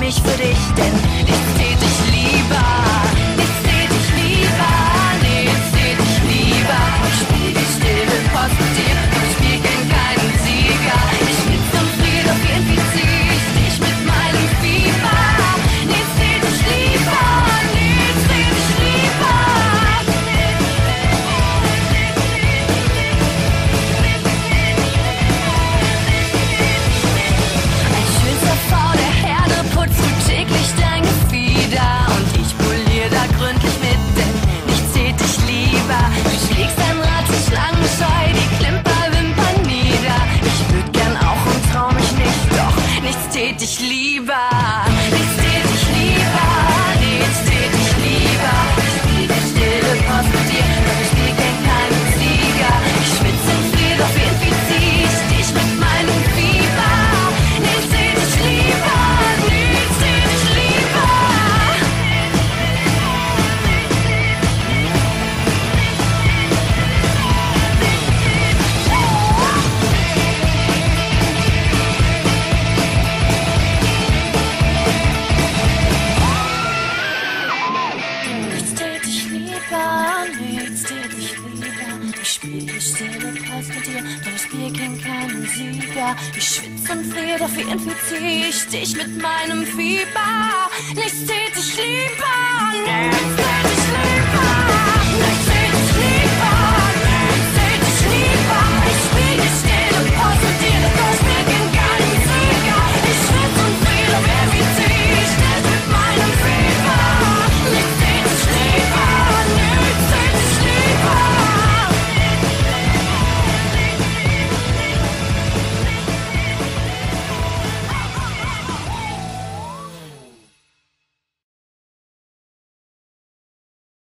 ich für dich, denn nichts tät ich lieber. Nichts tät ich lieber, nichts tät ich lieber. Ich spiel die stille Post mit dir, doch ich spiel gegen keinen Sieger. Ich bin zum Frieden, auf jeden Fall zieh ich dich mit meinem Fieber. Nichts tät ich lieber, nichts tät ich lieber. Ein schönster V der Herde putzt du täglich dein Gefieder und ich polier da gründlich mit, denn nichts tät ich lieber. Du schlägst dein Rad so schlangenscheu, die Klimperwimpern nieder. Ich würd gern auch und trau mich nicht, doch nichts tät ich lieber. Nichts tät ich lieber, nichts tät ich lieber. Ich spiel die stille Post mit dir, doch ich spiel gegen keinen Sieger. Ich schwitz und frier, doch irgendwie zieh ich dich mit meinem Fieber. Nichts tät ich lieber, nichts tät ich lieber. Nichts tät ich lieber, nichts tät ich lieber. Ich spiel die stille Post mit dir, doch ich spiel gegen keinen Sieger. Ich schwitz und frier, doch wie infizier ich dich mit meinem Fieber. Nichts tät ich lieber, nichts tät ich lieber, nichts tät ich lieber.